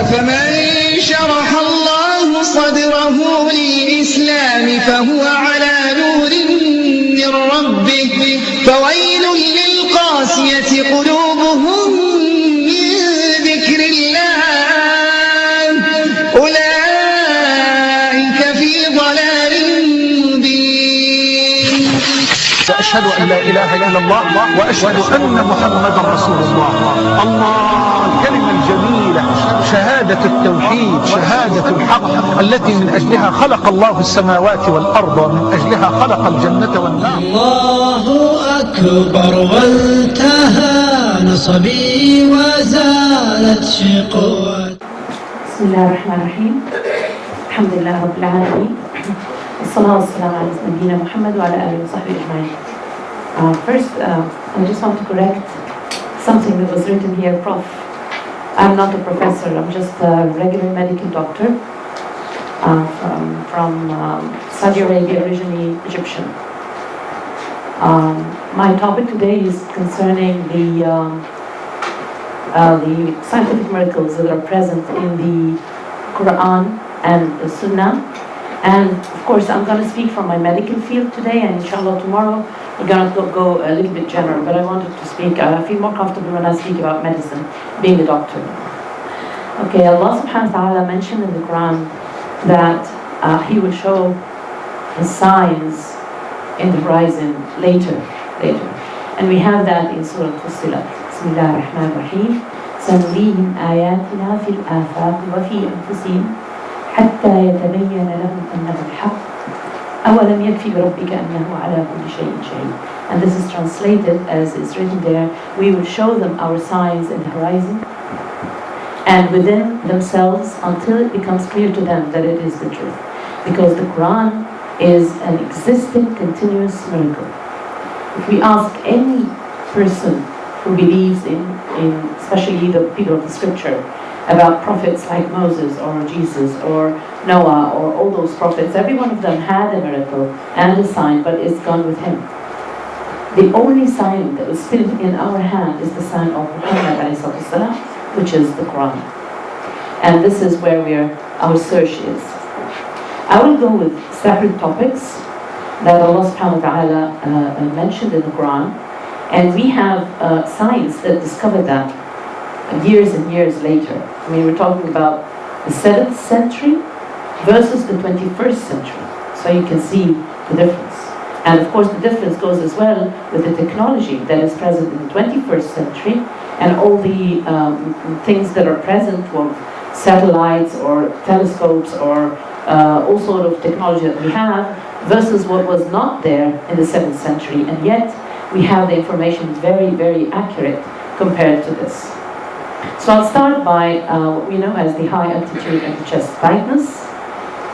أفمن شرح الله صدره للإسلام فهو على نور من ربه فويل للقاسية قلوبهم من ذكر الله أولئك في ضلال مبين. أشهد أن لا إله إلا الله وأشهد أن محمدا رسول الله. الكلمة الجميلة شهادة التوحيد، شهادة الحق التي من أجلها خلق الله السماوات والأرض ومن أجلها خلق الجنة والنار. الله أكبر وانتهى نصبي وزالت شقوتي. بسم الله الرحمن الرحيم. الحمد لله رب العالمين. الصلاة والسلام على نبينا محمد وعلى آله وصحبه أجمعين. First, I just want to correct something that was written here, Prof. I'm not a professor, I'm just a regular medical doctor from Saudi Arabia, originally Egyptian. My topic today is concerning the scientific miracles that are present in the Quran and the Sunnah. And of course, I'm going to speak from my medical field today, and inshallah tomorrow we're going to go a little bit general, but I wanted to speak, I feel more comfortable when I speak about medicine, being a doctor. Okay, Allah subhanahu wa ta'ala mentioned in the Quran that He will show His signs in the horizon later. And we have that in Surah Fussilat. Bismillah ar-Rahman ar-Rahim. سَنُرِيهِمْ آيَاتِنَا فِي الْآفَاقِ وَفِي أَنفُسِهِمْ حَتَّى يَتَبَيَّنَ لَهُمْ أَنَّهُ الْحَقُّ أَوَلَمْ يَكْفِ بِرَبِّكَ أَنَّهُ عَلَى كُلِّ شَيْءٍ شَهِيدٌ. And this is translated as is written there, we will show them our signs in the horizon and within themselves until it becomes clear to them that it is the truth. Because the Quran is an existing continuous miracle. If we ask any person who believes in especially the people of the scripture, about prophets like Moses or Jesus or Noah or all those prophets, every one of them had a miracle and a sign, but it's gone with him. The only sign that was still in our hand is the sign of Muhammad ﷺ, which is the Quran. And this is where our search is. I will go with separate topics that Allah subhanahu wa ta'ala mentioned in the Quran, and we have science that discovered that years and years later. I mean, we're talking about the 7th century versus the 21st century. So you can see the difference. And of course the difference goes as well with the technology that is present in the 21st century and all the things that are present with satellites or telescopes or all sort of technology that we have versus what was not there in the 7th century. And yet we have the information very, very accurate compared to this. So I'll start by what we know as the high altitude and the chest tightness.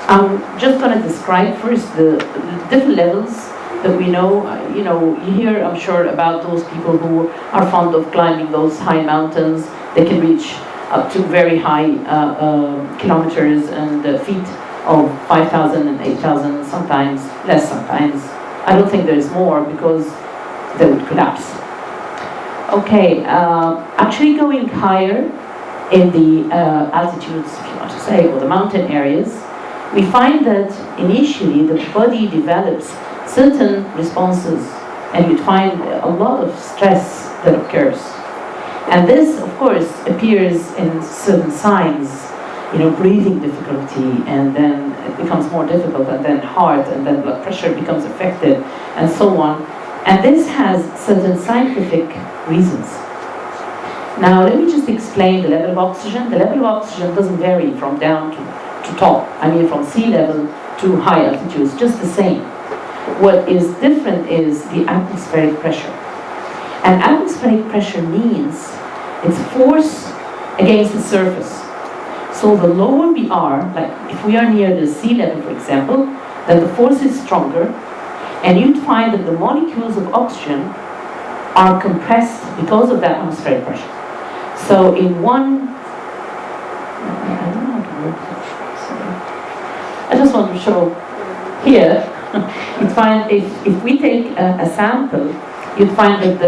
I'm just going to describe first the different levels that we know. You hear, I'm sure, about those people who are fond of climbing those high mountains. They can reach up to very high kilometers and feet of 5,000 and 8,000, sometimes less, sometimes. I don't think there's more because they would collapse. Okay, actually going higher in the altitudes, if you want to say, or the mountain areas, we find that initially the body develops certain responses, and you'd find a lot of stress that occurs. And this, of course, appears in certain signs, breathing difficulty, and then it becomes more difficult, and then heart, and then blood pressure becomes affected, and so on. And this has certain scientific reasons. Now let me just explain the level of oxygen. The level of oxygen doesn't vary from down to top. I mean from sea level to high altitudes, just the same. What is different is the atmospheric pressure. And atmospheric pressure means it's force against the surface. So the lower we are, like if we are near the sea level, for example, then the force is stronger, and you'd find that the molecules of oxygen are compressed because of that atmospheric pressure. So in one, I just want to show here, you'd find if we take a sample, you'd find that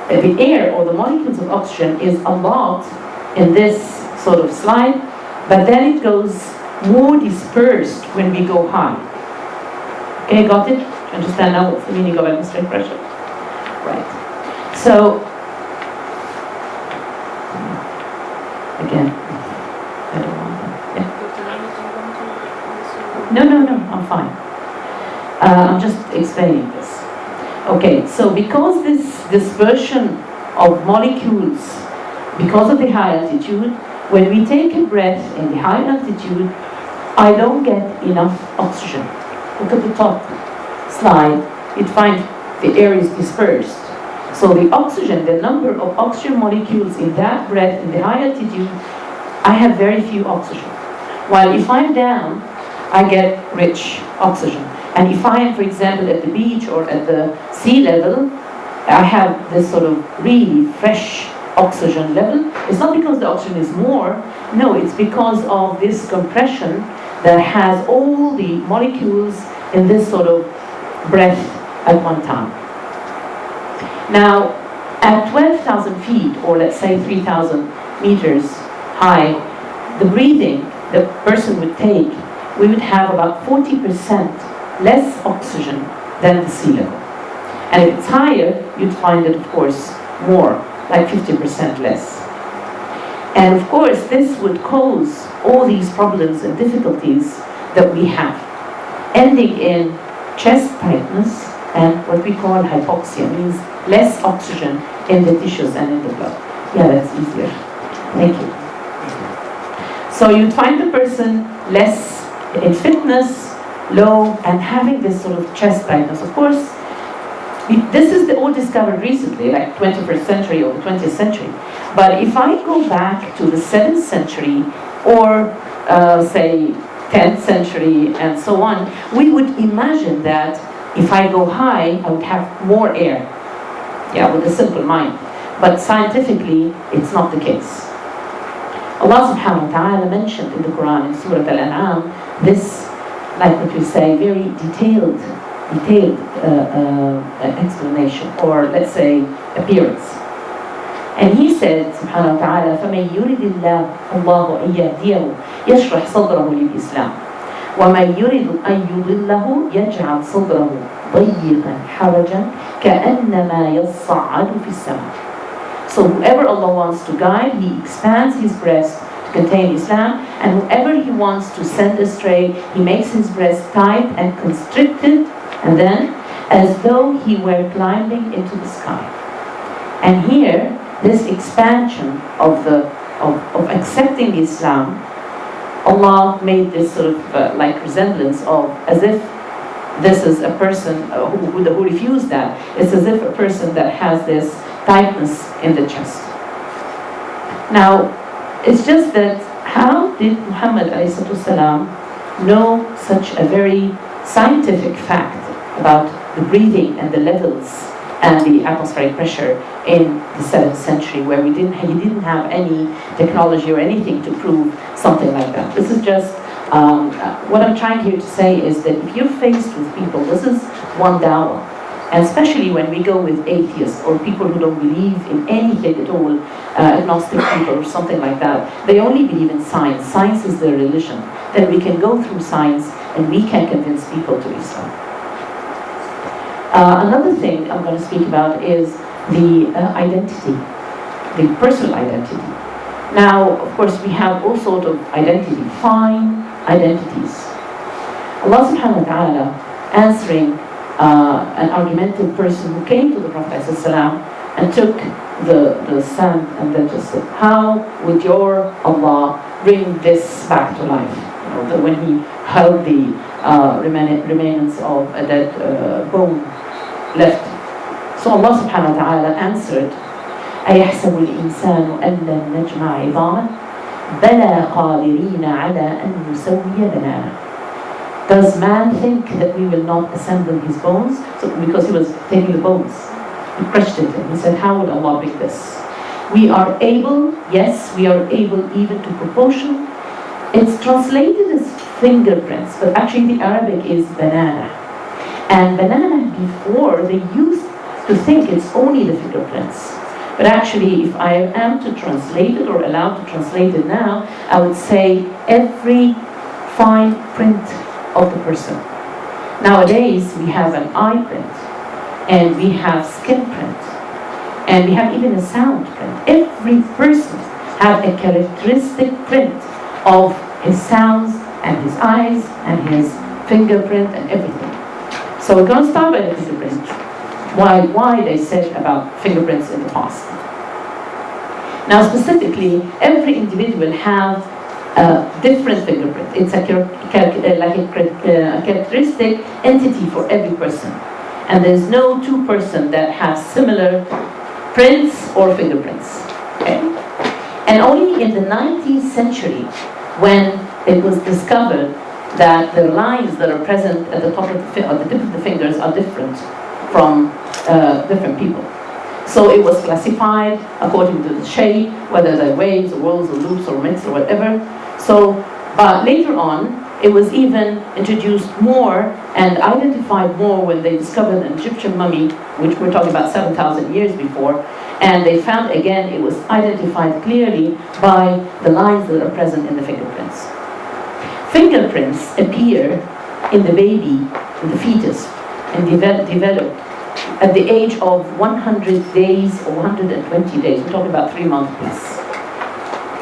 the air or the molecules of oxygen is a lot in this sort of slide, but then it goes more dispersed when we go high. Okay, got it? Understand now what's the meaning of atmospheric pressure? Right. So, again, I don't want that. Yeah. No, I'm fine. I'm just explaining this. Okay, so because this dispersion of molecules, because of the high altitude, when we take a breath in the high altitude, I don't get enough oxygen. Look at the top slide, you'd find the air is dispersed. So the oxygen, the number of oxygen molecules in that breath in the high altitude, I have very few oxygen. While if I'm down, I get rich oxygen. And if I am, for example, at the beach or at the sea level, I have this sort of really fresh oxygen level. It's not because the oxygen is more, no, it's because of this compression that has all the molecules in this sort of breath at one time. Now, at 12,000 feet, or let's say 3,000 meters high, the breathing the person would take, we would have about 40% less oxygen than the sea level. And if it's higher, you'd find it, of course, more, like 50% less. And of course, this would cause all these problems and difficulties that we have, ending in chest tightness and what we call hypoxia, means less oxygen in the tissues and in the blood. Yeah, that's easier. Thank you. So you'd find the person less in fitness, low, and having this sort of chest tightness. Of course, this is all discovered recently, like 21st century or the 20th century. But if I go back to the 7th century or say 10th century and so on, we would imagine that if I go high, I would have more air. Yeah, with a simple mind. But scientifically, it's not the case. Allah subhanahu wa ta'ala mentioned in the Quran, in Surah Al-An'am, this, like what we say, very detailed explanation, or let's say appearance. And he said, subhanahu wa ta'ala, فَمَنْ يُرِدِ اللَّهُ أَنْ يَهْدِيَهُ يَشْرَحْ صَدْرَهُ لِلْإِسْلَامِ وَمَنْ يُرِدُ أَنْ يُضِلَّهُ يَجْعَلْ صَدْرَهُ ضَيِّقًا حَرَجًا كَأَنَّمَا يَصَّعَّدُ فِي السَّمَاءِ. So whoever Allah wants to guide, He expands His breast to contain Islam, and whoever He wants to send astray, He makes His breast tight and constricted, and then as though He were climbing into the sky. And here, this expansion of accepting Islam, Allah made this sort of like resemblance of as if this is a person who refused that. It's as if a person that has this tightness in the chest. Now, it's just that how did Muhammad ﷺ know such a very scientific fact about the breathing and the levels and the atmospheric pressure in the 7th century, where he didn't have any technology or anything to prove something like that? This is just what I'm trying here to say is that if you're faced with people, this is one dawah, and especially when we go with atheists or people who don't believe in anything at all, agnostic people or something like that, they only believe in science. Science is their religion. Then we can go through science and we can convince people to Islam. Another thing I'm going to speak about is the identity, the personal identity. Now, of course, we have all sorts of identity, fine identities. Allah subhanahu wa ta'ala answering an argumentative person who came to the Prophet ﷺ and took the sand and then just said, how would your Allah bring this back to life? You know, when he held the remains of a dead bone left. So Allah subhanahu wa ta'ala answered, أَيَحْسَبُ الْإِنسَانُ أَنْ لَنْ نَجْمَعَ عِظَامَهُ بَلَى قَادِرِينَ عَلَى أَنْ نُسَوِّيَ بَنَانَهُ. Does man think that we will not assemble his bones? So, because he was taking the bones, he questioned him. He said, how would Allah bring this? We are able, yes, we are able even to proportion. It's translated as fingerprints, but actually the Arabic is banana. And banana, before, they used to think it's only the fingerprints. But actually, if I am to translate it or allowed to translate it now, I would say every fine print of the person. Nowadays, we have an eye print, and we have skin print, and we have even a sound print. Every person has a characteristic print of his sounds and his eyes and his fingerprint and everything. So we're going to start by the fingerprint. Why they said about fingerprints in the past. Now specifically, every individual has a different fingerprint. It's a characteristic entity for every person. And there's no two persons that have similar prints or fingerprints. Okay? And only in the 19th century, when it was discovered that the lines that are present at the top of the tip of the fingers are different from different people. So it was classified according to the shape, whether they're waves or rolls or loops or mix or whatever. So, but later on, it was even introduced more and identified more when they discovered an Egyptian mummy, which we're talking about 7,000 years before, and they found again it was identified clearly by the lines that are present in the fingerprints. Fingerprints appear in the baby, in the fetus, and develop at the age of 100 days or 120 days. We're talking about 3 months plus.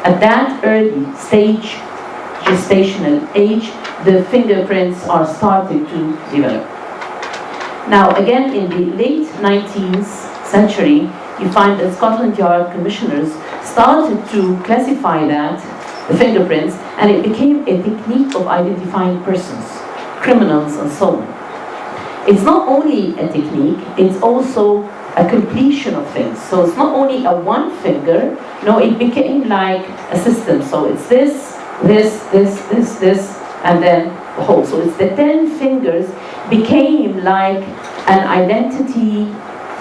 At that early stage, gestational age, the fingerprints are starting to develop. Now again, in the late 19th century, you find that Scotland Yard commissioners started to classify that, the fingerprints, and it became a technique of identifying persons, criminals and so on. It's not only a technique, it's also a completion of things. So it's not only a one finger, no, it became like a system. So it's this, and then the whole. So it's the 10 fingers became like an identity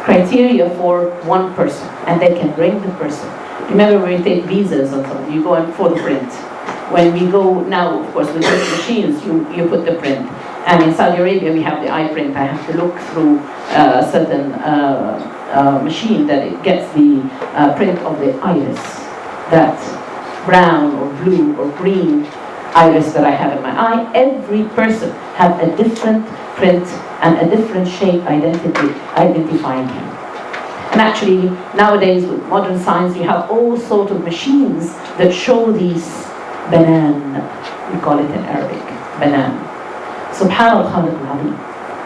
criteria for one person, and they can bring the person. Remember when we take visas or something, you go and for the print. When we go now, of course, with these machines, you put the print. And in Saudi Arabia, we have the eye print. I have to look through a certain machine that it gets the print of the iris, that brown or blue or green iris that I have in my eye. Every person has a different print and a different shape identifying him. And actually, nowadays with modern science, you have all sorts of machines that show these banan, we call it in Arabic, banan. Subhanallah al-Khaliq al-Azim.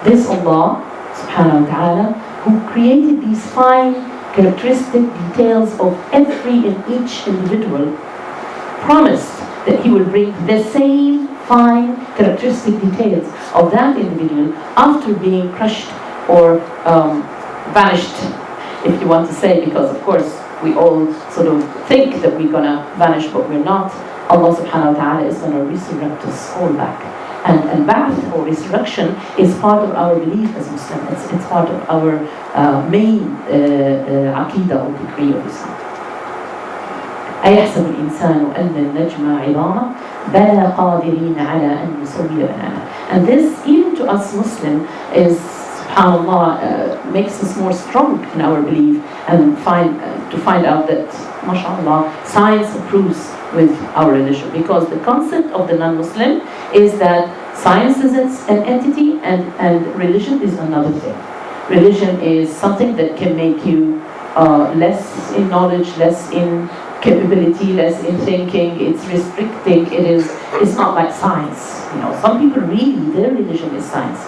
This Allah, subhanahu wa ta'ala, who created these fine characteristic details of every and each individual, promised that He will bring the same fine characteristic details of that individual after being crushed or vanished, if you want to say, because of course we all sort of think that we're gonna vanish, but we're not. Allah subhanahu wa ta'ala is gonna resurrect us all back. And ba'ath or resurrection is part of our belief as Muslims. It's part of our main aqidah or decree of Islam. أيحسب الإنسان أن لن نجمع عظامه بلى قادرين على أن نسوي بنانه. And this, even to us Muslim, is subhanallah, makes us more strong in our belief and to find out that, mashallah, science approves with our religion, because the concept of the non-Muslim is that science is an entity and religion is another thing. Religion is something that can make you less in knowledge, less in capability, less in thinking. It's restricting. It's not like science. You know, some people really, their religion is science.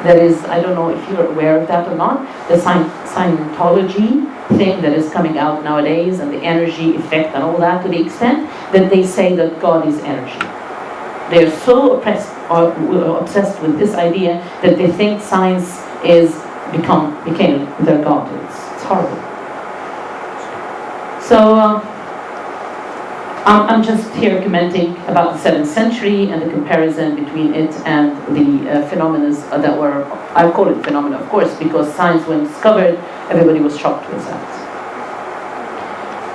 There is, I don't know if you're aware of that or not, the Scientology thing that is coming out nowadays, and the energy effect and all that, to the extent that they say that God is energy. They're so obsessed with this idea that they think science became their God. It's horrible. So I'm just here commenting about the 7th century and the comparison between it and the phenomena that were, I call it phenomena, of course, because science, when discovered, everybody was shocked with that.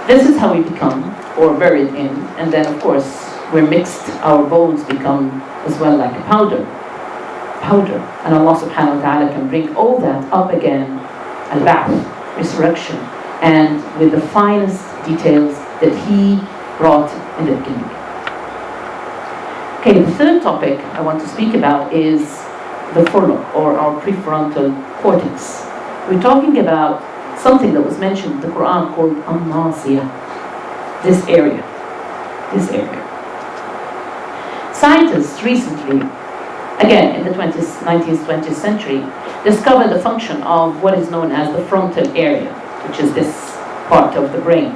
This is how we become, or buried in, and then of course we're mixed, our bones become as well like a powder. And Allah subhanahu wa ta'ala can bring all that up again, al-ba'th, resurrection, and with the finest details that he brought in the beginning. Okay, the third topic I want to speak about is the forelock, or our prefrontal cortex. We're talking about something that was mentioned in the Quran called this area. Scientists recently, again in the 19th century, discovered the function of what is known as the frontal area, which is this part of the brain.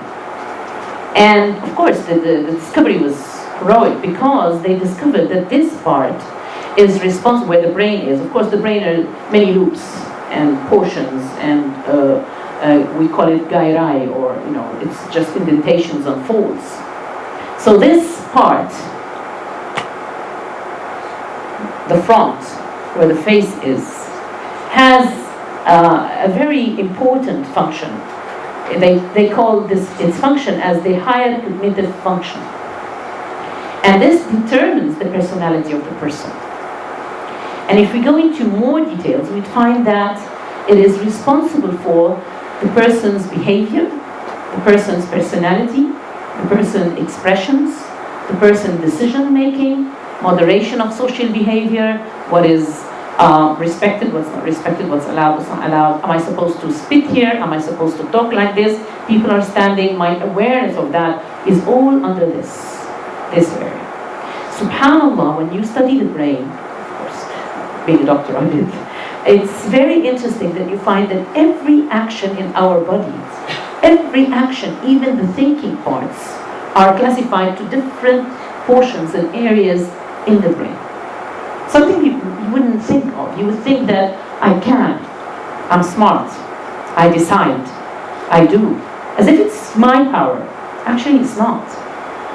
And of course the discovery was heroic because they discovered that this part is responsible, where the brain is. Of course the brain are many loops and portions, and we call it gyri, or it's just indentations on folds. So this part, the front, where the face is, has a very important function. They call its function as the higher cognitive function. And this determines the personality of the person. And if we go into more details, we'd find that it is responsible for the person's behavior, the person's personality, the person's expressions, the person's decision making, moderation of social behavior, what is respected, what's not respected, what's allowed, what's not allowed. Am I supposed to spit here? Am I supposed to talk like this? People are standing. My awareness of that is all under this area. SubhanAllah, when you study the brain, of course, being a doctor I did, it's very interesting that you find that every action in our bodies, every action, even the thinking parts, are classified to different portions and areas in the brain. Something you wouldn't think of. You would think that I'm smart, I decide, I do, as if it's my power. Actually, it's not.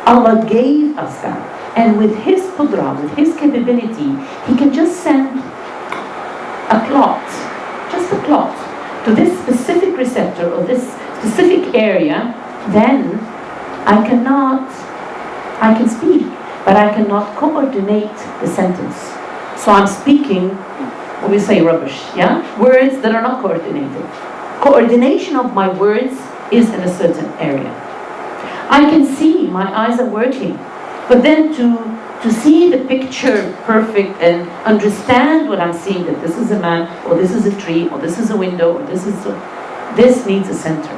Allah gave us that, and with His qudra, with His capability, He can just send a clot, to this specific receptor or this specific area. Then I can speak, but I cannot coordinate the sentence. So I'm speaking, we say rubbish, words that are not coordinated. Coordination of my words is in a certain area. I can see, my eyes are working, but then to see the picture perfect and understand what I'm seeing, that this is a man, or this is a tree, or this is a window, or this needs a center.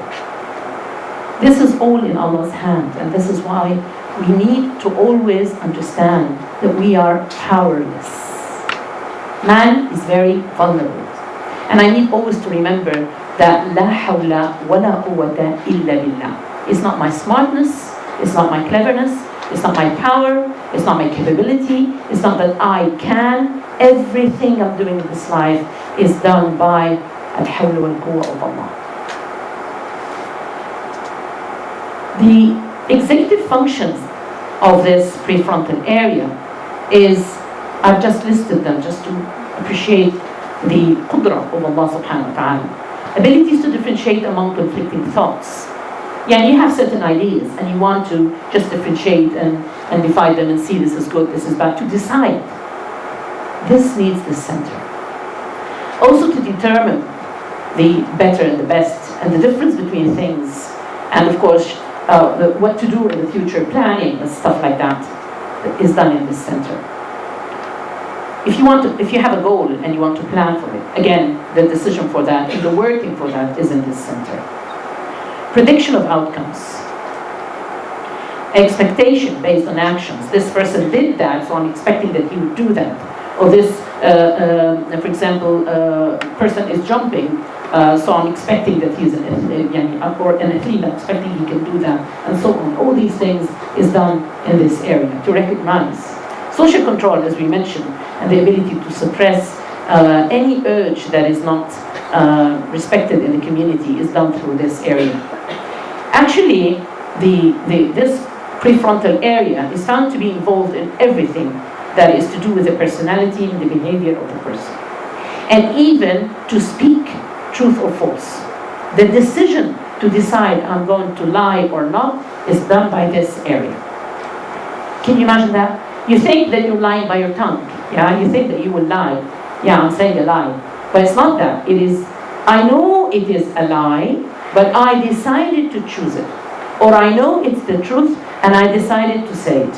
This is all in Allah's hand, and this is why we need to always understand that we are powerless. Man is very vulnerable. And I need always to remember that la hawla wa la quwwata illa billah. It's not my smartness, it's not my cleverness, it's not my power, it's not my capability, it's not that I can. Everything I'm doing in this life is done by al-hawla wal-quwwa of Allah. The executive functions of this prefrontal area is, I've just listed them just to appreciate the qudra of Allah subhanahu wa ta'ala. Abilities to differentiate among conflicting thoughts. You have certain ideas and you want to just differentiate and divide them and see this is good, this is bad. To decide, this needs the center. Also to determine the better and the best and the difference between things, and of course what to do in the future, planning and stuff like that is done in this center. If you have a goal and you want to plan for it, again, the decision for that and the working for that is in this center. Prediction of outcomes. Expectation based on actions. This person did that, so I'm expecting that he would do that. Or this, for example, person is jumping, so I'm expecting that he's an athlete, I'm expecting he can do that, and so on. All these things is done in this area, to recognize. Social control, as we mentioned, and the ability to suppress any urge that is not respected in the community is done through this area. Actually, this prefrontal area is found to be involved in everything that is to do with the personality and the behavior of the person. And even to speak truth or false. The decision to decide I'm going to lie or not is done by this area. Can you imagine that? You think that you're lying by your tongue. You think that you will lie. I'm saying a lie. But it's not that. It is, I know it is a lie, but I decided to choose it. Or I know it's the truth and I decided to say it.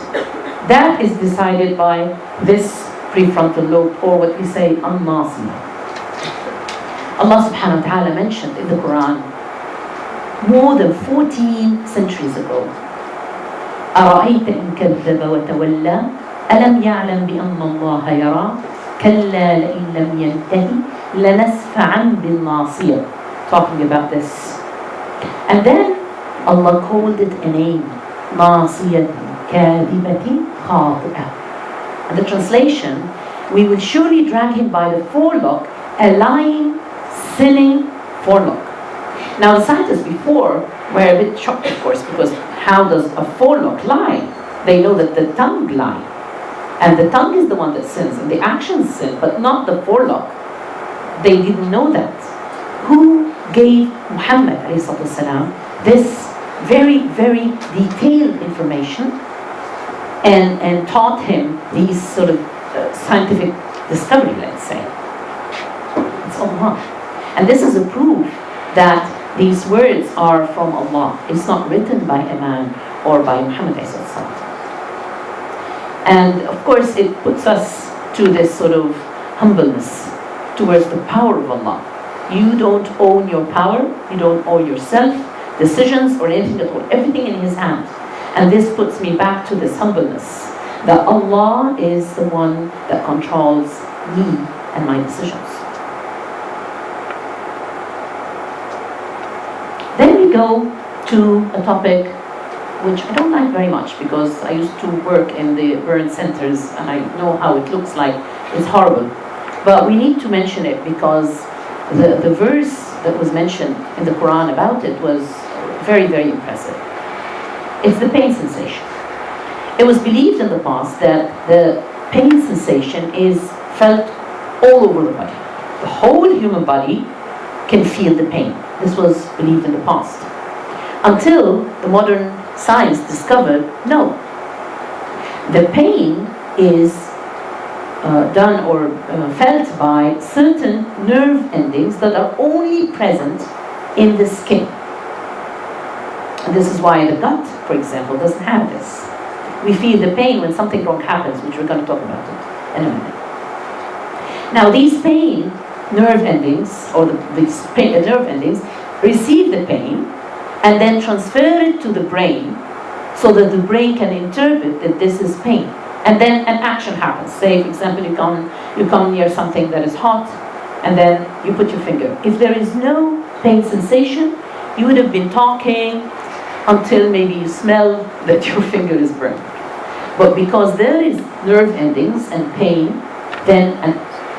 That is decided by this prefrontal lobe, or what we say, al-nasiya. Allah subhanahu wa ta'ala mentioned in the Quran more than 14 centuries ago, أَرَأَيْتَ إِنْ كَذَّبَ وَتَوَلَّى أَلَمْ يَعْلَمْ بِأَنَّ اللَّهَ يَرَى كَلَّا لَئِنْ لَمْ يَنْتَهِ لَنَسْفَعًا بِالنَّاصِيَةِ. Talking about this. And then Allah called it a name, نَاصِيَةٍ كَاذِبَةٍ خَاطِئَةٍ. And the translation, we will surely drag him by the forelock, a lying, sinning forelock. Now the scientists before were a bit shocked, of course, because how does a forelock lie? They know that the tongue lies. And the tongue is the one that sins, and the actions sin, but not the forelock. They didn't know that. Who gave Muhammad ﷺ this very, very detailed information and taught him these sort of scientific discovery, let's say? It's Allah. And this is a proof that these words are from Allah. It's not written by a man or by Muhammad ﷺ. And of course it puts us to this sort of humbleness towards the power of Allah. You don't own your power, you don't own yourself, decisions or anything at all, everything in His hand. And this puts me back to this humbleness, that Allah is the one that controls me and my decisions. Then we go to a topic which I don't like very much, because I used to work in the burn centers and I know how it looks like. It's horrible. But we need to mention it because the verse that was mentioned in the Quran about it was very, very impressive. It's the pain sensation. It was believed in the past that the pain sensation is felt all over the body. The whole human body can feel the pain. This was believed in the past. Until the modern science discovered, no. The pain is done or felt by certain nerve endings that are only present in the skin. And this is why the gut, for example, doesn't have this. We feel the pain when something wrong happens, which we're going to talk about it in a minute. Now these pain nerve endings, or these nerve endings, receive the pain and then transfer it to the brain so that the brain can interpret that this is pain. And then an action happens. Say, for example, you come near something that is hot and then you put your finger. If there is no pain sensation, you would have been talking until maybe you smell that your finger is burned. But because there is nerve endings and pain, then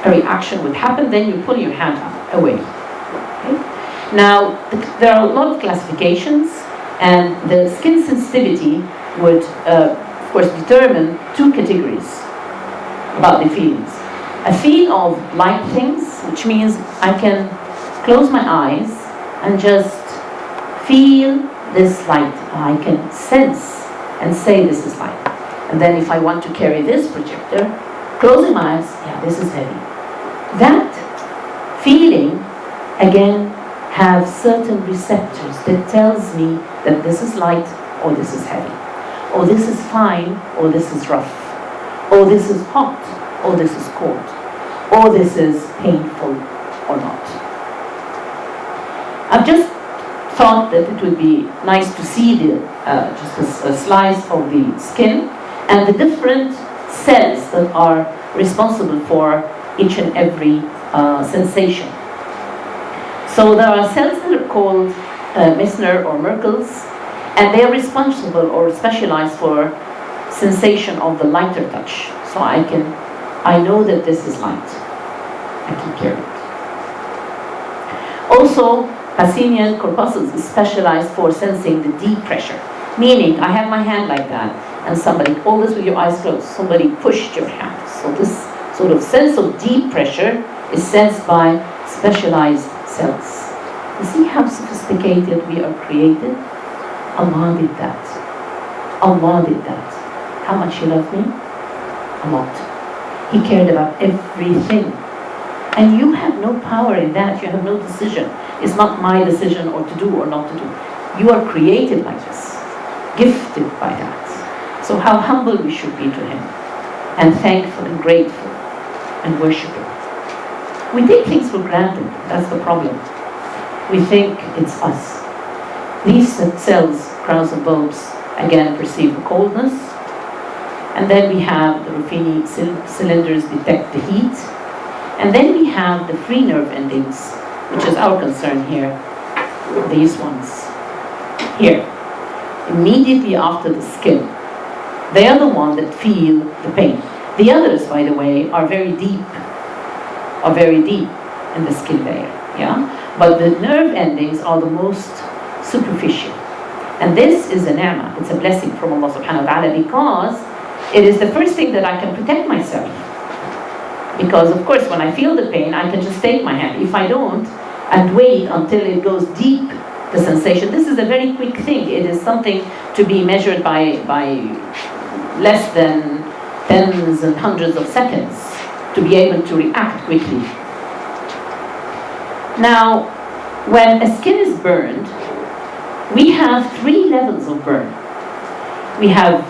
a reaction would happen, then you pull your hand away. Okay? Now, there are a lot of classifications, and the skin sensitivity would, of course, determine two categories about the feelings. A feeling of light things, which means I can close my eyes and just feel this light. I can sense and say this is light. And then if I want to carry this projector, closing my eyes, yeah, this is heavy. That feeling, again, have certain receptors that tells me that this is light or this is heavy, or this is fine or this is rough, or this is hot or this is cold, or this is painful or not. I've just thought that it would be nice to see just a slice of the skin and the different cells that are responsible for each and every sensation. So there are cells that are called Messner or Merkels, and they are responsible or specialized for sensation of the lighter touch. So I know that this is light. I can carry it. Also, Pacinian corpuscles is specialized for sensing the deep pressure. Meaning, I have my hand like that, and somebody, always with your eyes closed, somebody pushed your hand. So this sort of sense of deep pressure is sensed by specialized cells. You see how sophisticated we are created? Allah did that. Allah did that. How much He loved me? A lot. He cared about everything. And you have no power in that. You have no decision. It's not my decision or to do or not to do. You are created like this, gifted by that. So how humble we should be to Him, and thankful and grateful and worshipful. We take things for granted. That's the problem. We think it's us. These cells, crowns of bulbs, again perceive the coldness. And then we have the Ruffini cylinders detect the heat. And then we have the free nerve endings, which is our concern here. These ones. Here. Immediately after the skin. They are the ones that feel the pain. The others, by the way, are very deep in the skin layer. Yeah? But the nerve endings are the most superficial. And this is a ni'mah. It's a blessing from Allah subhanahu wa ta'ala, because it is the first thing that I can protect myself. Because of course when I feel the pain, I can just take my hand. If I don't, and wait until it goes deep, the sensation. This is a very quick thing. It is something to be measured by less than tens and hundreds of seconds to be able to react quickly. Now, when a skin is burned, we have 3 levels of burn. We have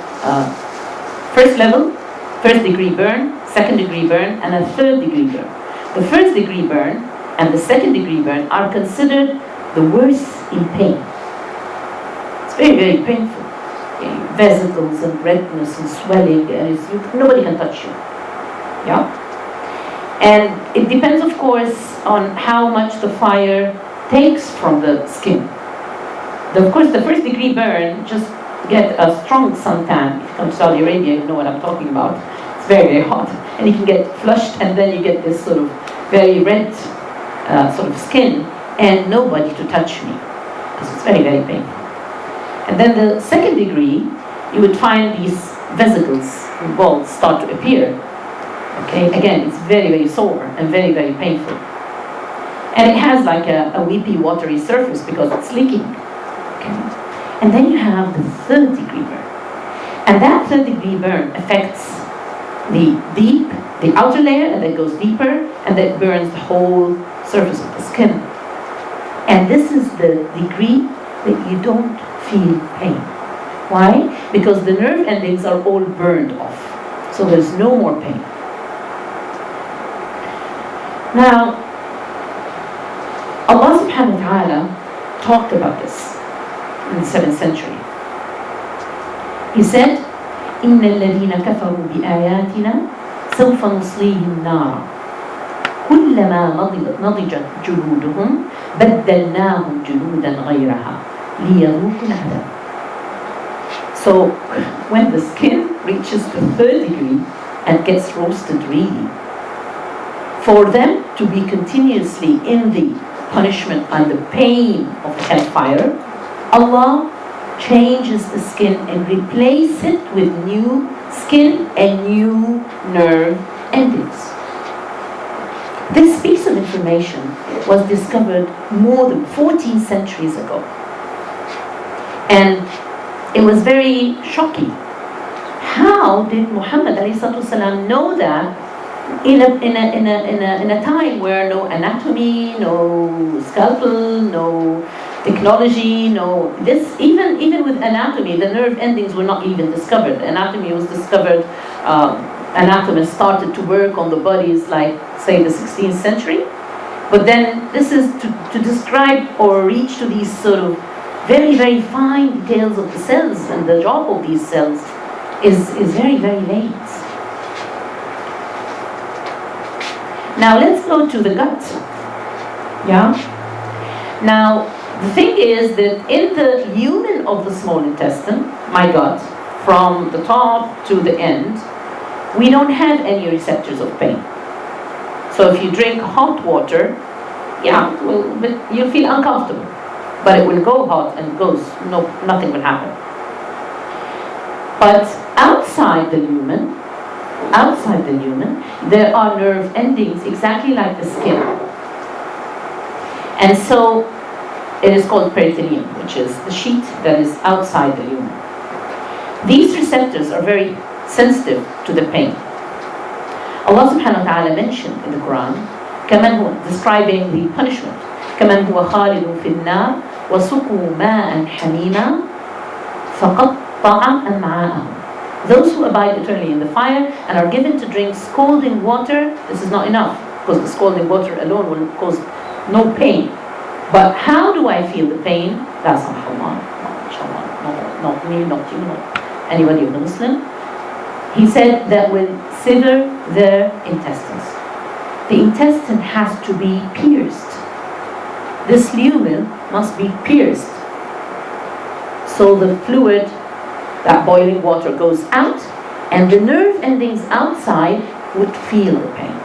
first level, first degree burn, second degree burn, and a third degree burn. The first degree burn and the second degree burn are considered the worst in pain. It's very, very painful. Vesicles and redness and swelling, and nobody can touch you. Yeah? And it depends, of course, on how much the fire takes from the skin. Of course, the first degree burn, just get a strong suntan. If you come to Saudi Arabia, you know what I'm talking about. It's very, very hot. And you can get flushed, and then you get this sort of very red sort of skin, and nobody to touch me, because it's very, very painful. And then the second degree, you would find these vesicles and balls start to appear. Okay, again, it's very, very sore and very, very painful. And it has like a weepy, watery surface because it's leaking. Okay. And then you have the third degree burn. And that third degree burn affects the outer layer, and then goes deeper, and that burns the whole surface of the skin. And this is the degree that you don't feel pain. Why? Because the nerve endings are all burned off. So there's no more pain. Now, Allah subhanahu wa ta'ala talked about this in the 7th century. He said, إِنَّ الَّذِينَ كَفَرُوا بِآيَاتِنَا سَوْفَ نُصْلِيهِمْ نَارًا كُلَّمَا نَضِجَتْ جُلُودُهُمْ بَدَّلْنَاهُمْ جُلُودًا غَيْرَهَا لِيَذُوقُوا الْعَذَابَ. So, when the skin reaches the third degree and gets roasted really, for them to be continuously in the punishment and the pain of hellfire, Allah changes the skin and replaces it with new skin and new nerve endings. This piece of information was discovered more than 14 centuries ago. And it was very shocking. How did Muhammad ﷺ know that in a time where no anatomy, no scalpel, no technology, no this, even with anatomy, the nerve endings were not even discovered. Anatomy was discovered. Anatomists started to work on the bodies like, say, the 16th century. But then this is to describe or reach to these sort of very, very fine details of the cells and the job of these cells is very, very late. Now let's go to the gut. Yeah? Now, the thing is that in the lumen of the small intestine, my gut, from the top to the end, we don't have any receptors of pain. So if you drink hot water, yeah, but you'll feel uncomfortable. But it will go hot and goes, no, nothing will happen. But outside the lumen, there are nerve endings exactly like the skin. And so it is called peritoneum, which is the sheet that is outside the lumen. These receptors are very sensitive to the pain. Allah subhanahu wa ta'ala mentioned in the Quran, describing the punishment, كمن هو خالد في النار وسقوا ماء حميما فقطع أمعاءهم. Those who abide eternally in the fire and are given to drink scalding water, this is not enough, because the scalding water alone will cause no pain. But how do I feel the pain? That's not me, not you, not anybody of the Muslim. He said that will sever their intestines. The intestine has to be pierced. This lumen must be pierced. So the fluid, that boiling water, goes out, and the nerve endings outside would feel the pain.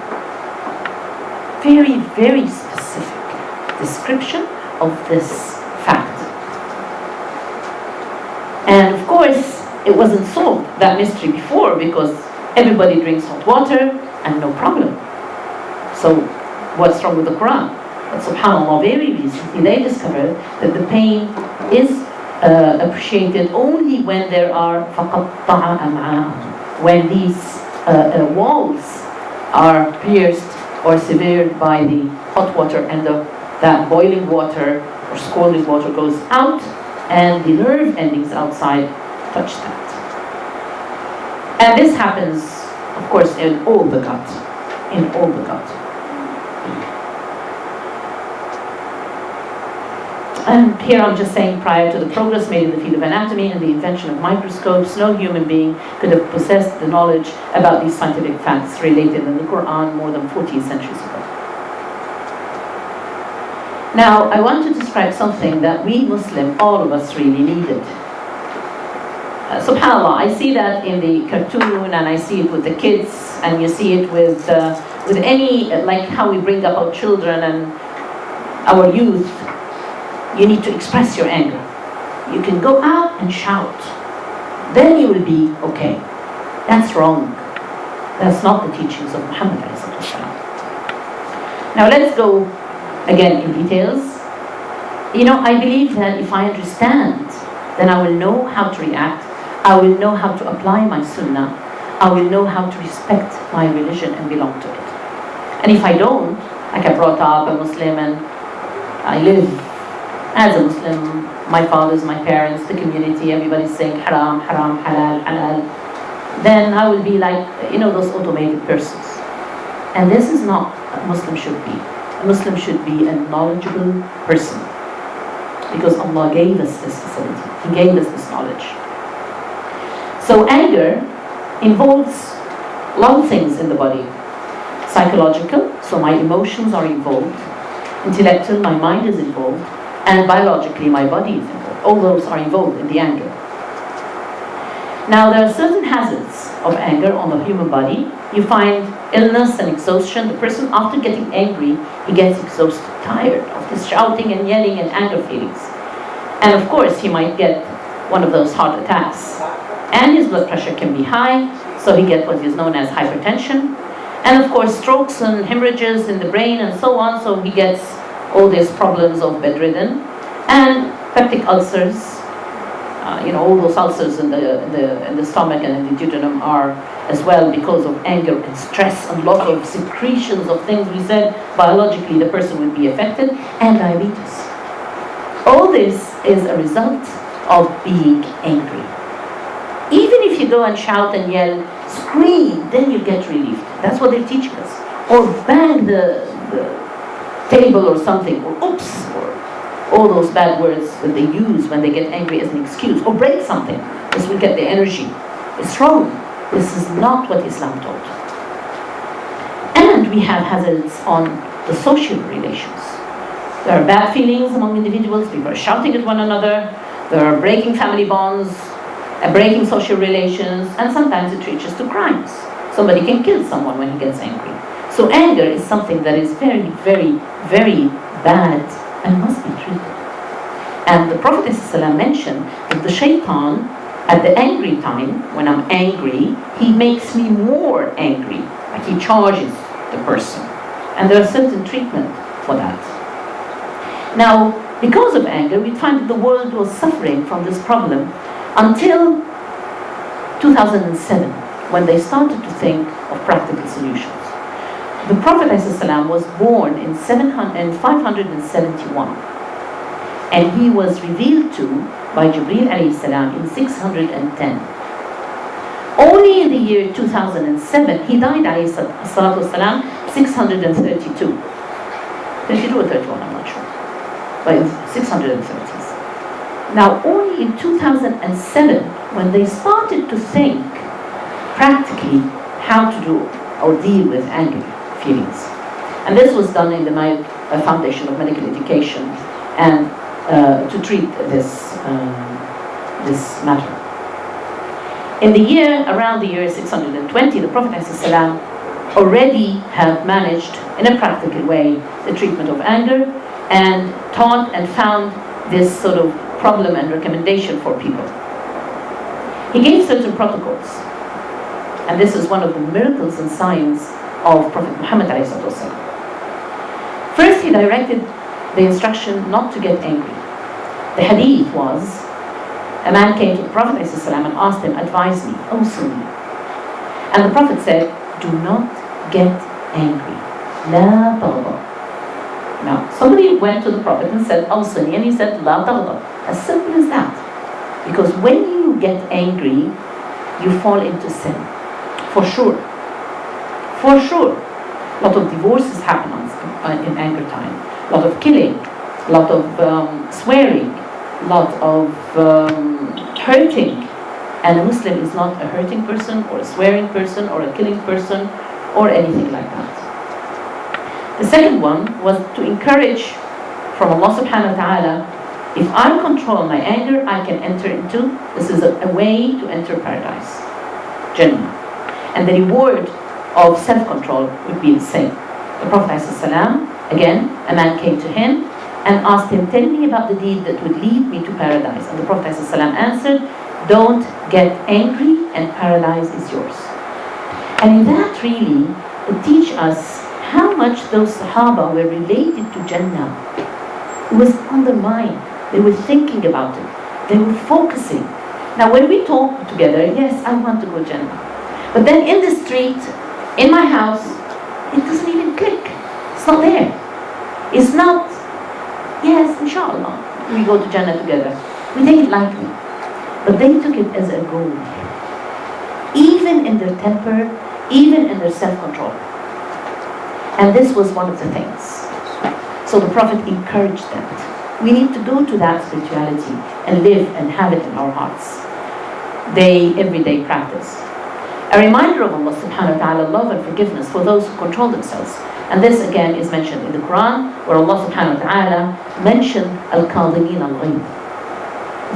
Very, very specific description of this fact. And of course, it wasn't solved, that mystery, before, because everybody drinks hot water and no problem. So what's wrong with the Quran? But subhanAllah, very recently they discovered that the pain is appreciated only when there are فَقَطَّعَ أَمْعَاءَهُمْ, when these walls are pierced or severed by the hot water, and that boiling water or scalding water goes out, and the nerve endings outside touch that. And this happens, of course, in all the gut. In all the gut. And here I'm just saying, prior to the progress made in the field of anatomy and the invention of microscopes, no human being could have possessed the knowledge about these scientific facts related in the Quran more than 14 centuries ago. Now, I want to describe something that we Muslim, all of us, really needed. SubhanAllah, I see that in the cartoon, and I see it with the kids, and you see it with any, like how we bring up our children and our youth. You need to express your anger. You can go out and shout. Then you will be okay. That's wrong. That's not the teachings of Muhammad. Now let's go again in details. I believe that if I understand, then I will know how to react. I will know how to apply my Sunnah. I will know how to respect my religion and belong to it. And if I don't, like I brought up a Muslim and I live as a Muslim, my fathers, my parents, the community, everybody's saying haram, haram, halal, halal, then I will be like, those automated persons. And this is not what a Muslim should be. A Muslim should be a knowledgeable person, because Allah gave us this facility. He gave us this knowledge. So anger involves a lot of things in the body. Psychological, so my emotions are involved. Intellectual, my mind is involved. And biologically, my body is involved. All those are involved in the anger. Now, there are certain hazards of anger on the human body. You find illness and exhaustion. The person, after getting angry, he gets exhausted, tired of this shouting and yelling and anger feelings. And of course, he might get one of those heart attacks. And his blood pressure can be high, so he gets what is known as hypertension. And of course, strokes and hemorrhages in the brain and so on, so he gets all these problems of bedridden. And peptic ulcers, all those ulcers in the stomach and in the duodenum are as well because of anger and stress and lot of secretions of things. We said biologically the person will be affected, and diabetes. All this is a result of being angry. Even if you go and shout and yell, scream, then you get relief. That's what they're teaching us. Or bang the table or something, or oops, or all those bad words that they use when they get angry as an excuse, or break something. This will get the energy. It's wrong. This is not what Islam taught. And we have hazards on the social relations. There are bad feelings among individuals. People are shouting at one another. There are breaking family bonds, breaking social relations, and sometimes it reaches to crimes. Somebody can kill someone when he gets angry. So anger is something that is very, very, very bad and must be treated. And the Prophet ﷺ mentioned that the shaitan, at the angry time, when I'm angry, he makes me more angry. Like he charges the person. And there are certain treatment for that. Now, because of anger, we find that the world was suffering from this problem until 2007, when they started to think of practical solutions. The Prophet ﷺ was born in 571, and he was revealed to by Jibreel ﷺ in 610. Only in the year 2007, he died ﷺ 632. 32 or 31, I'm not sure, but in 630s. Now, only in 2007, when they started to think practically how to do or deal with anger feelings. And this was done in the Foundation of Medical Education and to treat this matter. Around the year 620, the Prophet ﷺ already have managed in a practical way the treatment of anger and taught and found this sort of problem and recommendation for people. He gave certain protocols, and this is one of the miracles and signs of Prophet Muhammad ﷺ. First, he directed the instruction not to get angry. The hadith was, a man came to the Prophet ﷺ and asked him, advise me, awsini. And the Prophet said, do not get angry. La taghdab. Now, somebody went to the Prophet and said, awsini, and he said, la taghdab. As simple as that. Because when you get angry, you fall into sin. For sure. For sure. A lot of divorces happen in anger time. A lot of killing. A lot of swearing. A lot of hurting. And a Muslim is not a hurting person or a swearing person or a killing person or anything like that. The second one was to encourage from Allah subhanahu wa ta'ala, if I control my anger, I can enter into, this is a way to enter paradise, Jannah. And the reward of self-control would be the same. The Prophet ﷺ, again, a man came to him and asked him, tell me about the deed that would lead me to paradise. And the Prophet ﷺ answered, don't get angry and paradise is yours. And in that really, it teaches us how much those Sahaba were related to Jannah. It was on their mind. They were thinking about it. They were focusing. Now when we talk together, yes, I want to go Jannah. But then in the street, in my house, it doesn't even click. It's not there. It's not, yes, inshallah, we go to Jannah together. We take it lightly. But they took it as a goal. Even in their temper, even in their self-control. And this was one of the things. So the Prophet encouraged that. We need to go to that spirituality and live and have it in our hearts. Everyday practice. A reminder of Allah subhanahu wa ta'ala love and forgiveness for those who control themselves. And this again is mentioned in the Quran, where Allah subhanahu wa ta'ala mentioned al-kadhimin al-ghayb.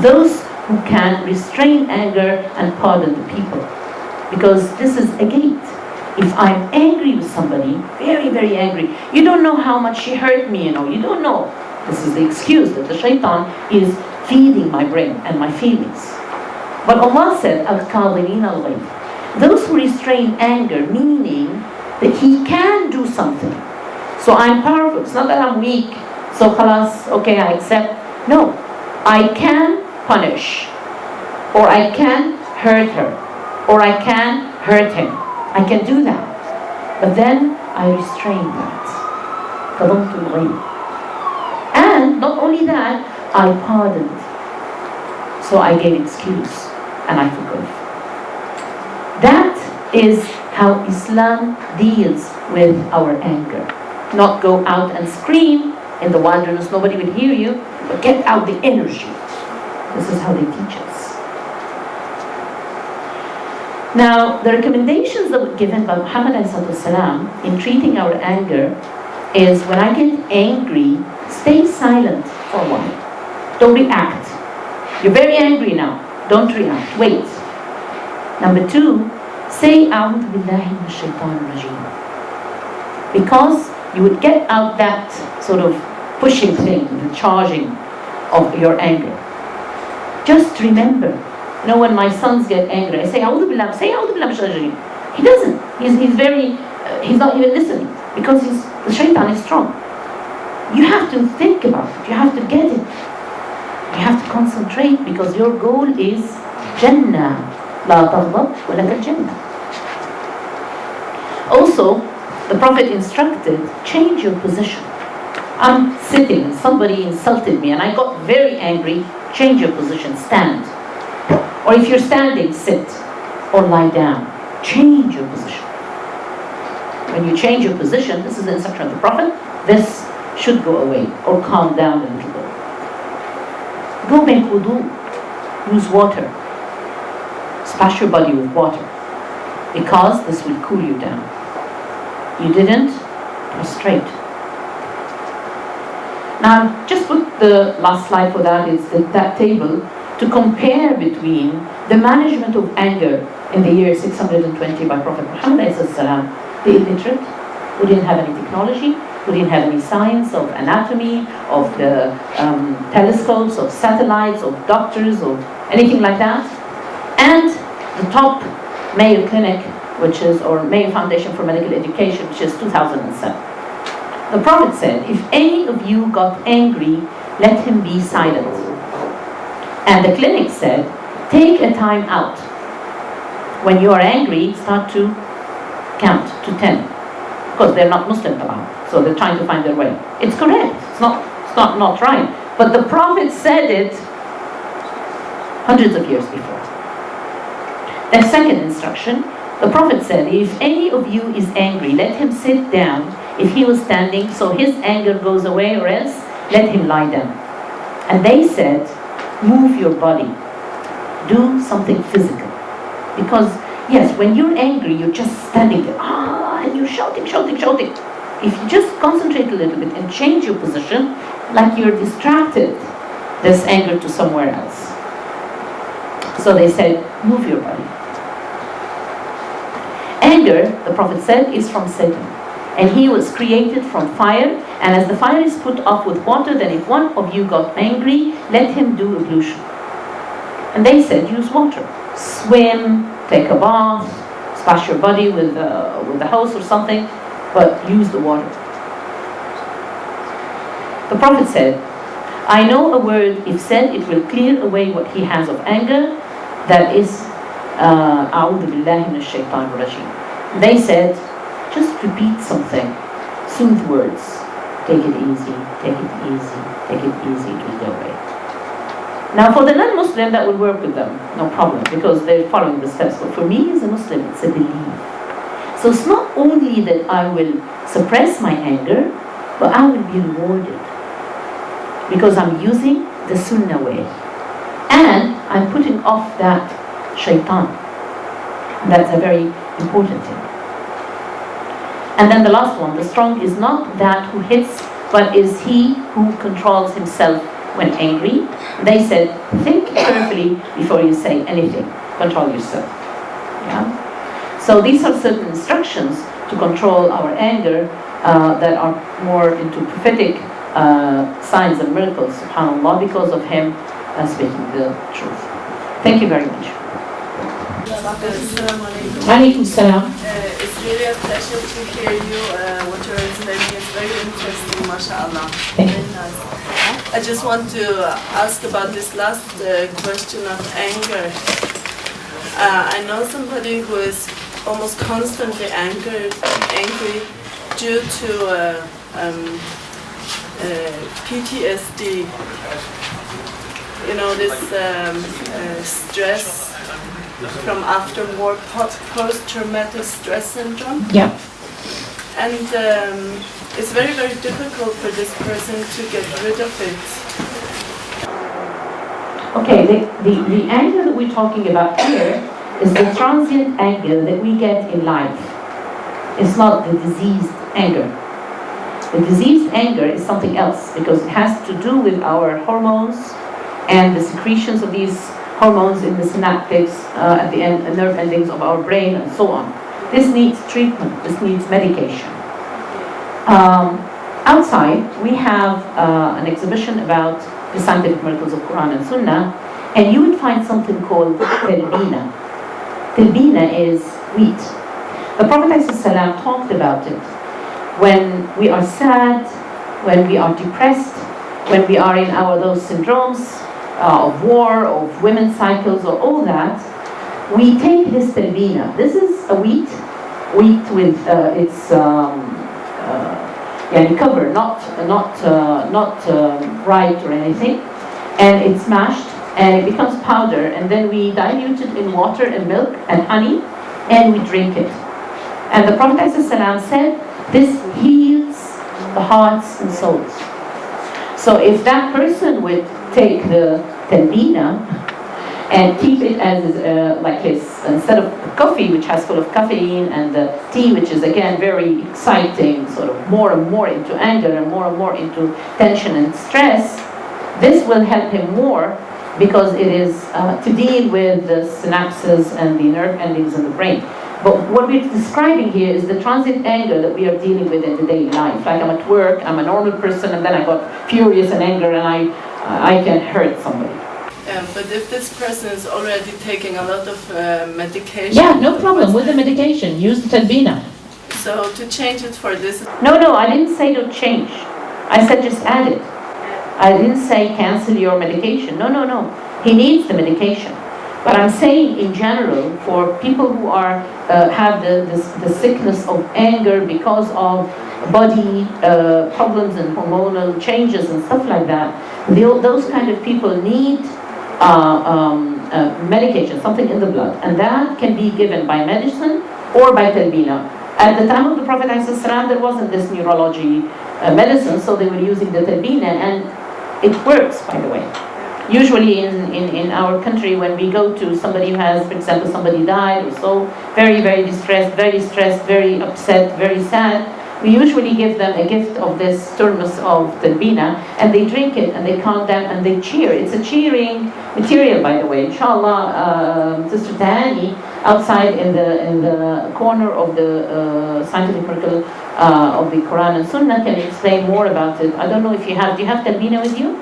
Those who can restrain anger and pardon the people. Because this is a gate. If I'm angry with somebody, very, very angry, you don't know how much she hurt me, you don't know. This is the excuse that the shaitan is feeding my brain and my feelings. But Allah said, al-kadhimin al-ghayb. Those who restrain anger, meaning that he can do something. So I'm powerful. It's not that I'm weak. So khalas, okay, I accept. No, I can punish. Or I can hurt her. Or I can hurt him. I can do that. But then I restrain that. And not only that, I pardoned. So I gave excuse and I forgave. That is how Islam deals with our anger. Not go out and scream in the wilderness, nobody will hear you, but get out the energy. This is how they teach us. Now, the recommendations that were given by Muhammad ﷺ in treating our anger is when I get angry, stay silent for a while. Don't react. You're very angry now. Don't react. Wait. Number 2, say A'udhu billahi minash shaitanir rajim. Because you would get out that sort of pushing thing, the charging of your anger. Just remember, when my sons get angry, I say A'udhu billahi, say A'udhu billahi minash shaitanir rajim. He doesn't. He's not even listening because the shaitan is strong. You have to think about it. You have to get it. You have to concentrate because your goal is Jannah. La taghdab wa laka Jannah. Also, the Prophet instructed, change your position. I'm sitting, somebody insulted me and I got very angry, change your position, stand. Or if you're standing, sit or lie down. Change your position. When you change your position, this is the instruction of the Prophet, this should go away or calm down a little bit. Go make wudu, use water. Splash your body with water because this will cool you down. You didn't, prostrate. Now, just put the last slide for that is that table to compare between the management of anger in the year 620 by Prophet Muhammad, the illiterate, who didn't have any technology, who didn't have any science of anatomy, of the telescopes, of satellites, of doctors, or anything like that, and the top Mayo Clinic, which is, or Mayo Foundation for Medical Education, which is 2007. The Prophet said, if any of you got angry, let him be silent. And the clinic said, take a time out. When you are angry, start to count to 10. Because they're not Muslim allowed, so they're trying to find their way. It's correct, it's not right. But the Prophet said it hundreds of years before. The second instruction, the Prophet said, if any of you is angry, let him sit down if he was standing, so his anger goes away, or else let him lie down. And they said, move your body. Do something physical. Because, yes, when you're angry, you're just standing there, and you're shouting. If you just concentrate a little bit and change your position, like you're distracted, this anger to somewhere else. So they said, move your body. Anger, the Prophet said, is from Satan. And he was created from fire, and as the fire is put off with water, then if one of you got angry, let him do ablution. And they said, use water. Swim, take a bath, splash your body with a hose or something, but use the water. The Prophet said, I know a word, if said, it will clear away what he has of anger, that is, A'udhu billahi minash shaitanir rajim. They said, just repeat something, soothe words, take it easy, take it easy, take it easy, it will go away. Now for the non-Muslim, that will work with them, no problem, because they're following the steps. But for me as a Muslim, it's a belief. So it's not only that I will suppress my anger, but I will be rewarded. Because I'm using the Sunnah way. And I'm putting off that shaitan. And that's a very important thing. And then the last one, the strong is not that who hits, but is he who controls himself when angry. They said, think carefully before you say anything. Control yourself. Yeah? So these are certain instructions to control our anger that are more into prophetic signs and miracles, subhanAllah, because of him speaking the truth. Thank you very much. Alaikum salam. It's really a pleasure to hear you. What you're explaining is very interesting, mashallah. Thank you. Very nice. I just want to ask about this last question of anger. I know somebody who is almost constantly angry due to PTSD. You know, this stress from after-war post-traumatic stress syndrome. Yeah. And it's very, very difficult for this person to get rid of it. Okay, the anger that we're talking about here is the transient anger that we get in life. It's not the diseased anger. The diseased anger is something else because it has to do with our hormones and the secretions of these hormones in the synaptics at the end, nerve endings of our brain and so on. This needs treatment, this needs medication. Outside, we have an exhibition about the scientific miracles of Quran and Sunnah, and you would find something called telbina. Telbina is wheat. The Prophet ﷺ talked about it. When we are sad, when we are depressed, when we are in those syndromes of war, of women's cycles, or all that, we take this telbina. This is a wheat wheat with its cover, not ripe or anything, and it's mashed and it becomes powder, and then we dilute it in water and milk and honey, and we drink it. And the Prophet ﷺ said this heals the hearts and souls. So if that person would take the talbina and keep it as like his, instead of coffee, which has full of caffeine, and the tea, which is again very exciting, sort of more and more into anger and more into tension and stress, this will help him more, because it is to deal with the synapses and the nerve endings in the brain. But what we're describing here is the transit anger that we are dealing with in the daily life. Like I'm at work, I'm a normal person, and then I got furious and anger, and I can hurt somebody. But if this person is already taking a lot of medication... Yeah, no problem with the medication. Use the talbina. So to change it for this... No, I didn't say to change. I said just add it. I didn't say cancel your medication. No. He needs the medication. But I'm saying in general, for people who are have the sickness of anger because of body problems and hormonal changes and stuff like that, those kind of people need medication, something in the blood, and that can be given by medicine or by talbina. At the time of the Prophet ﷺ, there wasn't this neurology medicine, so they were using the talbina, and it works, by the way. Usually in our country, when we go to somebody who has, for example, somebody died or so, very, very distressed, very upset, very sad, we usually give them a gift of this thermos of talbina, and they drink it and they calm down and they cheer. It's a cheering material, by the way. Inshallah, Sister Tahani, outside in the corner of the scientific miracle of the Quran and Sunnah, can explain more about it. I don't know if you have. Do you have talbina with you?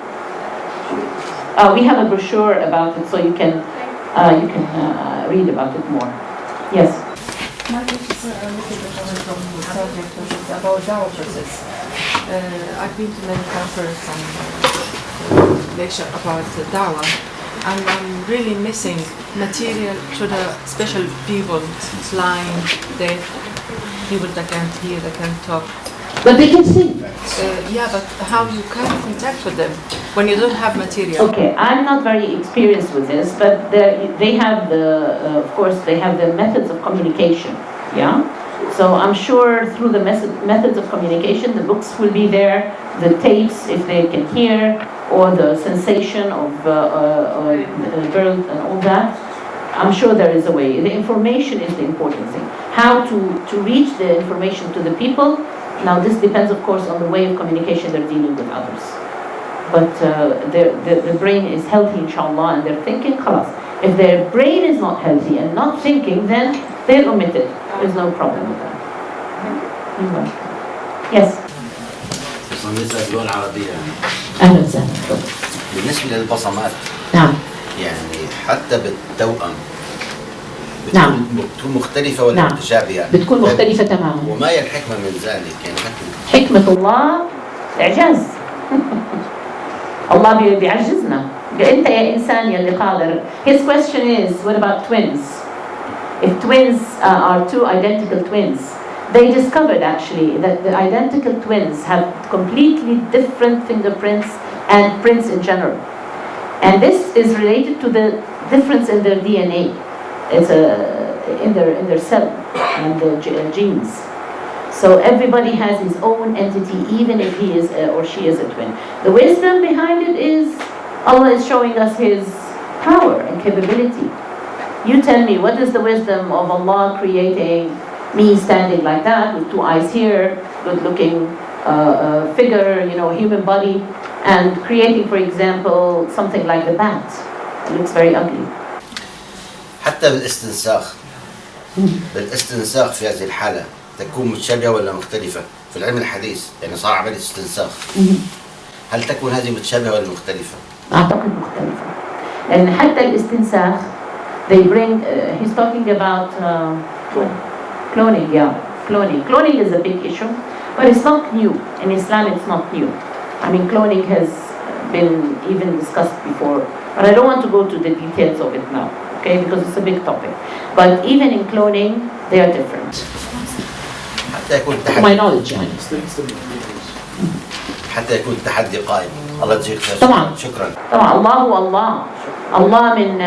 We have a brochure about it, so you can read about it more. Yes. My question is a little bit from the subject, which is about dawah process. I've been to many conferences and lecture about dawah, and I'm really missing material to the special people, blind, deaf, people that can't hear, that can't talk. But they can sing. Yeah, but how you can contact with them when you don't have material? Okay, I'm not very experienced with this, but they have of course, they have the methods of communication. Yeah. So I'm sure through the methods of communication, the books will be there, the tapes if they can hear, or the sensation of birth and all that. I'm sure there is a way. The information is the important thing. How to reach the information to the people. Now this depends, of course, on the way of communication they're dealing with others. But the brain is healthy, inshallah, and they're thinking, khalas. If their brain is not healthy and not thinking, then they're omitted. There's no problem with that. You're welcome. Yes. بالنسبة للغة العربية أهلا وسهلا. بالنسبة للبصمات نعم. يعني حتى بالتوأم نعم. بتكون مختلفة ولا نعم. متشابهة؟ بتكون مختلفة تماما. وما هي الحكمة من ذلك؟ يعني حكمة الله إعجاز. الله بيعجزنا. أنت يا إنسان يلي قادر. His question is, what about twins? If twins are two identical twins, they discovered actually that the identical twins have completely different fingerprints and prints in general. And this is related to the difference in their DNA. It's in their cell and the genes. So everybody has his own entity, even if he is or she is a twin. The wisdom behind it is Allah is showing us His power and capability. You tell me, what is the wisdom of Allah creating me standing like that with two eyes here, good-looking figure, human body, and creating, for example, something like the bat. It looks very ugly. حتى بالاستنساخ في هذه الحالة تكون متشابهة ولا مختلفة في العلم الحديث؟ يعني صار عملية استنساخ. هل تكون هذه متشابهة ولا مختلفة؟ أعتقد مختلفة. لأن حتى الاستنساخ they bring he's talking about cloning. Cloning is a big issue, but it's not new. In Islam it's not new. I mean, cloning has been even discussed before, but I don't want to go to the details of it now, okay, because it's a big topic. But even in cloning, they are different. حتى يكون to my التحدي knowledge يعني. حتى يكون التحدي قائم. الله يجزيك خير. طبعا. شكرا. طبعا الله هو الله. الله من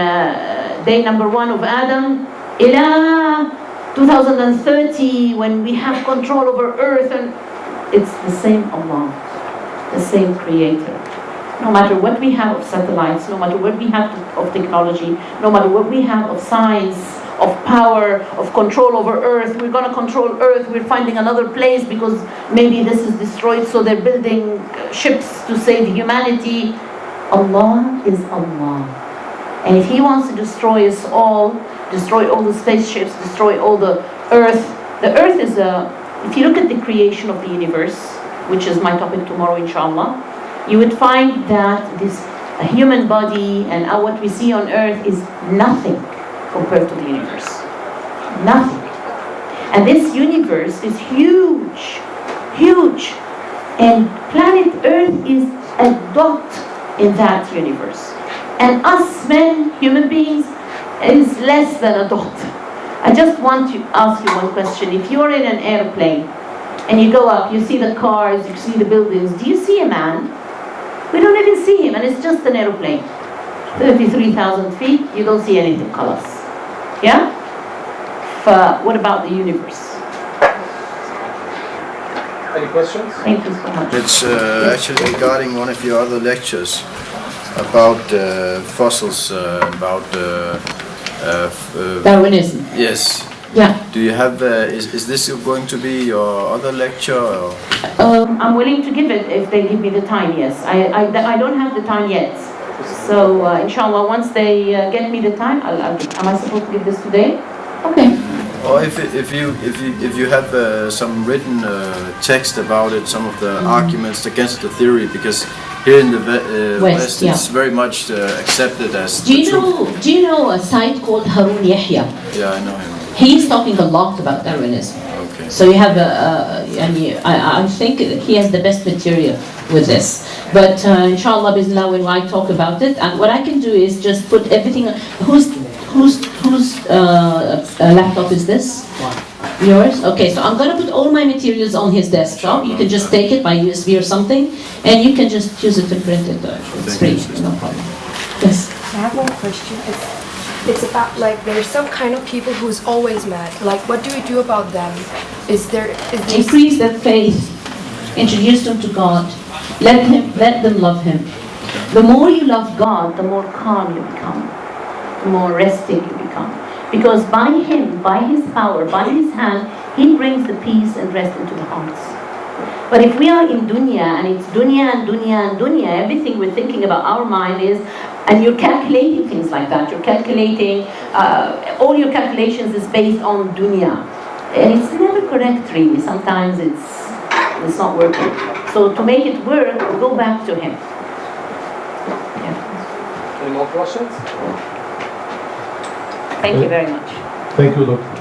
day number 1 of Adam إلى 2030 when we have control over earth, and it's the same Allah, the same creator. No matter what we have of satellites, no matter what we have of technology, no matter what we have of science, of power, of control over earth, we're going to control earth, we're finding another place because maybe this is destroyed, so they're building ships to save humanity. Allah is Allah. And if He wants to destroy us all, destroy all the spaceships, destroy all the earth is if you look at the creation of the universe, which is my topic tomorrow inshallah, you would find that this human body and what we see on earth is nothing compared to the universe. Nothing. And this universe is huge, huge. And planet Earth is a dot in that universe. And us men, human beings, is less than a dot. I just want to ask you one question. If you're in an airplane and you go up, you see the cars, you see the buildings, do you see a man? We don't even see him, and it's just an airplane. 33,000 feet, you don't see anything, خلاص. Yeah? What about the universe? Any questions? Thank you so much. It's actually regarding one of your other lectures about fossils, about Darwinism. yes. Yeah. Do you have? Is this going to be your other lecture? Or? I'm willing to give it if they give me the time. Yes. I don't have the time yet. So inshallah, once they get me the time, I'll give. Am I supposed to give this today? Okay. Or if you have some written text about it, some of the arguments against the theory, because here in the West yeah. it's very much accepted as Do the you truth. know? Do you know a site called Harun Yahya? Yeah, I know him. He's talking a lot about Darwinism. Okay. So you have I think he has the best material with this. But inshallah, bismillah, when I talk about it, and what I can do is just put everything. Whose laptop is this? Yours? Okay, so I'm going to put all my materials on his desktop. You can just take it by USB or something, and you can just use it to print it. It's free, no problem. Yes? I have one question. It's about like there's some kind of people who's always mad. Like, what do we do about them? Is there Increase their faith, introduce them to God, let them love Him. The more you love God, the more calm you become, the more resting you become. Because by Him, by His power, by His hand, He brings the peace and rest into the hearts. But if we are in dunya, and it's dunya and dunya and dunya, everything we're thinking about our mind is, and you're calculating things like that, you're calculating, all your calculations is based on dunya. And it's never correct really, sometimes it's not working. So to make it work, go back to Him. Yeah. Any more questions? Thank you very much. Thank you, Doctor.